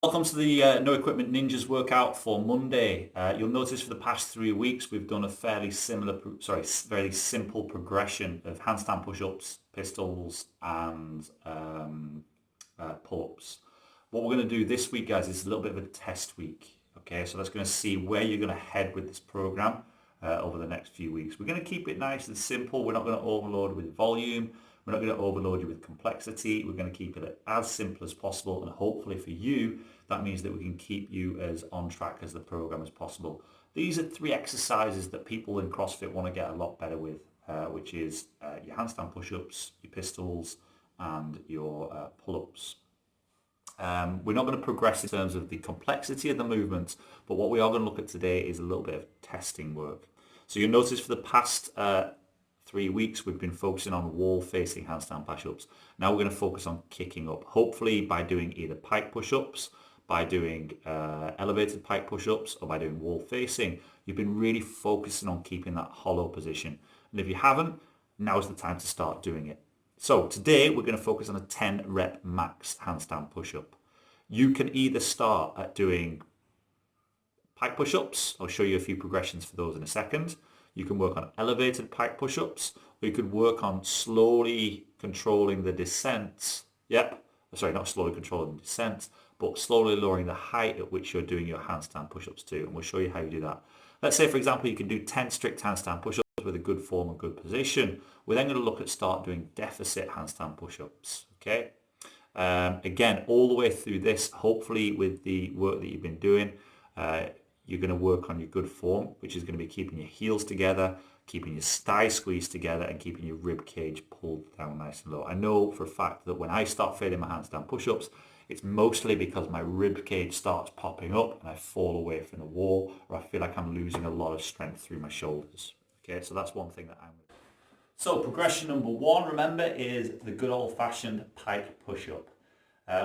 Welcome to the No Equipment Ninjas workout for Monday. You'll notice for the past 3 weeks we've done a fairly very simple progression of handstand push-ups, pistols, and pull-ups. What we're going to do this week, guys, is a little bit of a test week. Okay, so that's going to see where you're going to head with this program over the next few weeks. We're going to keep it nice and simple. We're not going to overload with volume. We're not going to overload you with complexity. We're going to keep it as simple as possible, and hopefully for you, that means that we can keep you as on track as the program as possible. These are 3 exercises that people in CrossFit want to get a lot better with, which is your handstand push-ups, your pistols, and your pull-ups. We're not going to progress in terms of the complexity of the movements, but what we are going to look at today is a little bit of testing work. So you'll notice for the past 3 weeks we've been focusing on wall-facing handstand push-ups. Now we're going to focus on kicking up, hopefully by doing either pike push-ups, by doing elevated pike push-ups, or by doing wall-facing. You've been really focusing on keeping that hollow position. And if you haven't, now's the time to start doing it. So today we're going to focus on a 10 rep max handstand push-up. You can either start at doing pike push-ups. I'll show you a few progressions for those in a second. You can work on elevated pike push-ups, or you could work on slowly controlling the descent. Sorry, not slowly controlling the descent, but slowly lowering the height at which you're doing your handstand push-ups too. And we'll show you how you do that. Let's say, for example, you can do 10 strict handstand push-ups with a good form and good position. We're then going to look at start doing deficit handstand push-ups. Okay. Again, all the way through this, hopefully with the work that you've been doing, you're going to work on your good form, which is going to be keeping your heels together, keeping your thigh squeezed together, and keeping your rib cage pulled down nice and low. I know for a fact that when I start failing my handstand push-ups, it's mostly because my rib cage starts popping up and I fall away from the wall, or I feel like I'm losing a lot of strength through my shoulders. Okay, so that's one thing that I'm... So progression number 1, remember, is the good old-fashioned pike push-up.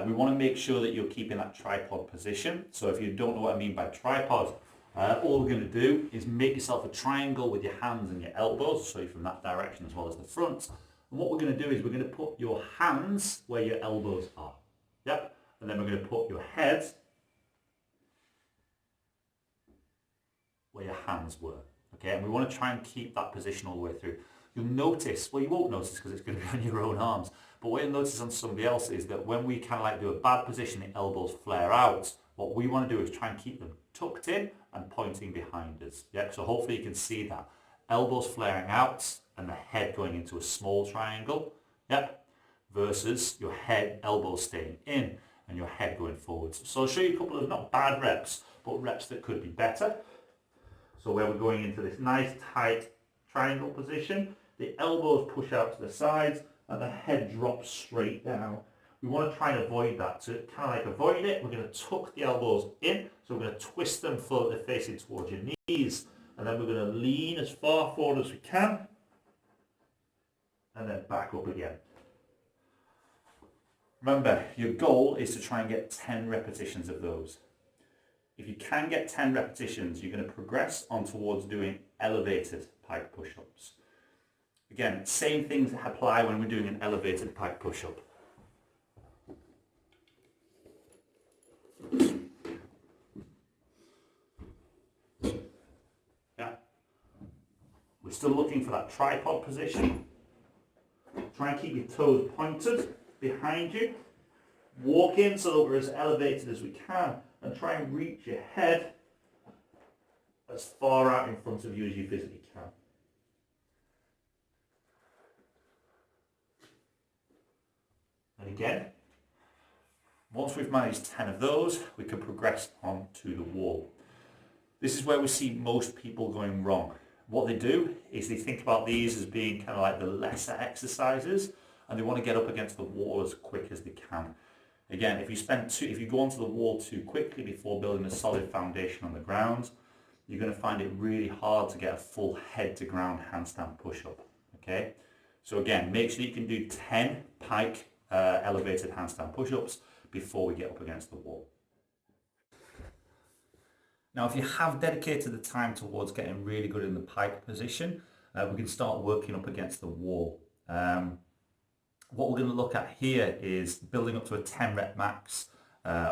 We want to make sure that you're keeping that tripod position. So if you don't know what I mean by tripod, all we're going to do is make yourself a triangle with your hands and your elbows, so you're from that direction as well as the front. And what we're going to do is we're going to put your hands where your elbows are. Yep. And then we're going to put your head where your hands were. Okay, and we want to try and keep that position all the way through. You'll notice, well, you won't notice because it's going to be on your own arms, but what you'll notice on somebody else is that when we kind of like do a bad position, the elbows flare out. What we want to do is try and keep them tucked in and pointing behind us. Yeah, so hopefully you can see that. Elbows flaring out and the head going into a small triangle. Yep. Versus your head, elbows staying in and your head going forwards. So I'll show you a couple of not bad reps, but reps that could be better. So where we're going into this nice tight triangle position, the elbows push out to the sides and the head drops straight down. We want to try and avoid that. To kind of like avoid it, we're going to tuck the elbows in. So we're going to twist them so that they're facing towards your knees. And then we're going to lean as far forward as we can. And then back up again. Remember, your goal is to try and get 10 repetitions of those. If you can get 10 repetitions, you're going to progress on towards doing elevated pike push-ups. Again, same things apply when we're doing an elevated pike push-up. Yeah. We're still looking for that tripod position. Try and keep your toes pointed behind you. Walk in so that we're as elevated as we can, and try and reach your head as far out in front of you as you physically can. And again, once we've managed 10 of those, we can progress on to the wall. This is where we see most people going wrong. What they do is they think about these as being kind of like the lesser exercises, and they want to get up against the wall as quick as they can. Again, if you go onto the wall too quickly before building a solid foundation on the ground, you're going to find it really hard to get a full head to ground handstand push-up. Okay, so again, make sure you can do 10 pike elevated handstand push-ups before we get up against the wall. Now, if you have dedicated the time towards getting really good in the pike position, we can start working up against the wall. What we're going to look at here is building up to a 10 rep max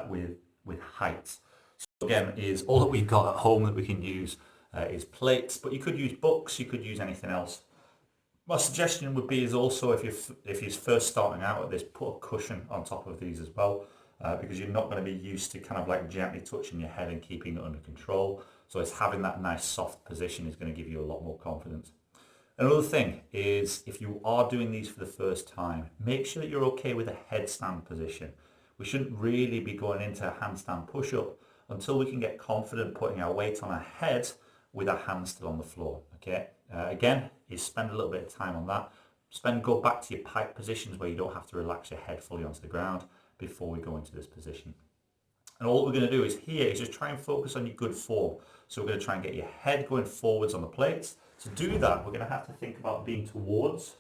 with with height. So again, is all that we've got at home that we can use is plates, but you could use books, you could use anything else. My suggestion would be is also if you're first starting out at this, put a cushion on top of these as well, because you're not going to be used to kind of like gently touching your head and keeping it under control. So it's having that nice soft position is going to give you a lot more confidence. Another thing is if you are doing these for the first time, make sure that you're okay with a headstand position. We shouldn't really be going into a handstand push-up until we can get confident putting our weight on our head with our hands still on the floor. Okay. Again, you spend a little bit of time on that. Go back to your pike positions where you don't have to relax your head fully onto the ground before we go into this position. And all we're going to do is here is just try and focus on your good form. So we're going to try and get your head going forwards on the plates. To do that, we're going to have to think about being towards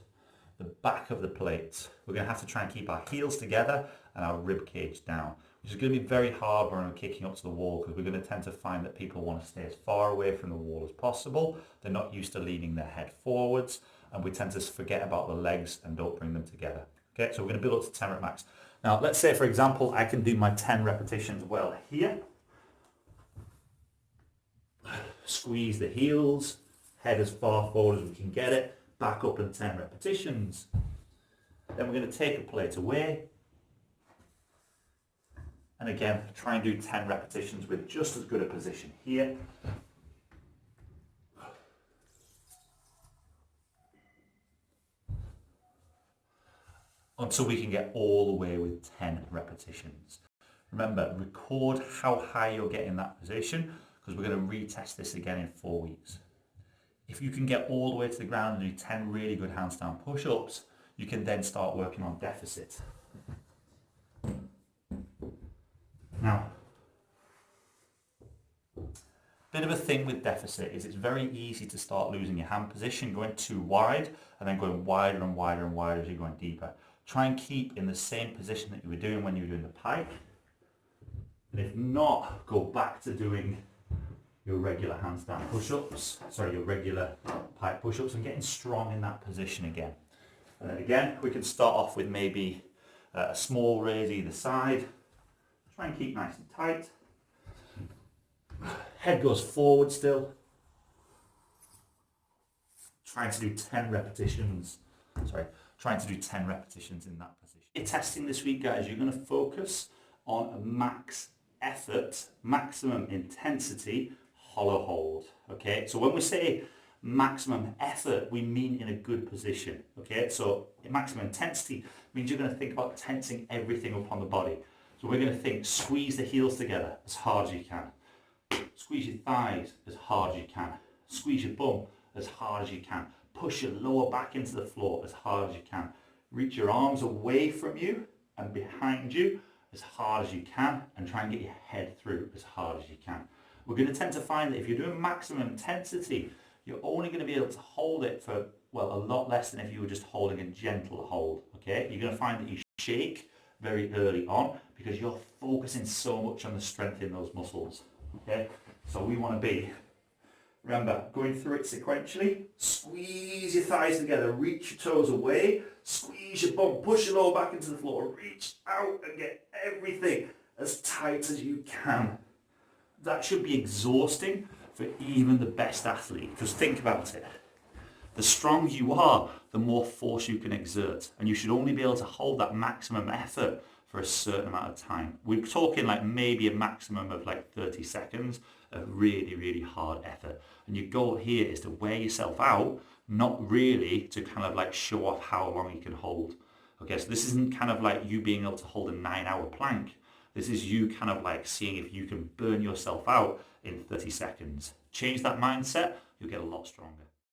the back of the plates. We're going to have to try and keep our heels together and our rib cage down, which is going to be very hard when we're kicking up to the wall, because we're going to tend to find that people want to stay as far away from the wall as possible. They're not used to leaning their head forwards, and we tend to forget about the legs and don't bring them together. Okay, so we're going to build up to 10 rep max. Now, let's say, for example, I can do my 10 repetitions well here. Squeeze the heels, head as far forward as we can get it, back up in 10 repetitions. Then we're going to take a plate away. And again, try and do 10 repetitions with just as good a position here. Until we can get all the way with 10 repetitions. Remember, record how high you're getting that position, because we're going to retest this again in 4 weeks. If you can get all the way to the ground and do 10 really good handstand push-ups, you can then start working on deficit. Now, bit of a thing with deficit is it's very easy to start losing your hand position, going too wide and then going wider and wider and wider as you're going deeper. Try and keep in the same position that you were doing when you were doing the pike. And if not, go back to doing your regular handstand push-ups, your regular pike push-ups, and getting strong in that position again. And then again, we can start off with maybe a small raise either side. Try and keep nice and tight. Head goes forward still. Trying to do 10 repetitions. Trying to do 10 repetitions in that position. You're testing this week, guys. You're going to focus on a max effort, maximum intensity, hollow hold. Okay, so when we say maximum effort, we mean in a good position. Okay, so maximum intensity means you're going to think about tensing everything up on the body. So we're going to think, squeeze the heels together as hard as you can. Squeeze your thighs as hard as you can. Squeeze your bum as hard as you can. Push your lower back into the floor as hard as you can. Reach your arms away from you and behind you as hard as you can, and try and get your head through as hard as you can. We're going to tend to find that if you're doing maximum intensity, you're only going to be able to hold it for, well, a lot less than if you were just holding a gentle hold. Okay, you're going to find that you shake very early on because you're focusing so much on the strength in those muscles. Okay, so we want to be, remember, going through it sequentially. Squeeze your thighs together, reach your toes away, squeeze your bum, push your lower back into the floor, reach out and get everything as tight as you can. That should be exhausting for even the best athlete, because think about it. The stronger you are, the more force you can exert, and you should only be able to hold that maximum effort for a certain amount of time. We're talking like maybe a maximum of like 30 seconds of really, really hard effort. And your goal here is to wear yourself out, not really to kind of like show off how long you can hold. Okay, so this isn't kind of like you being able to hold a 9-hour plank. This is you kind of like seeing if you can burn yourself out in 30 seconds. Change that mindset, you'll get a lot stronger.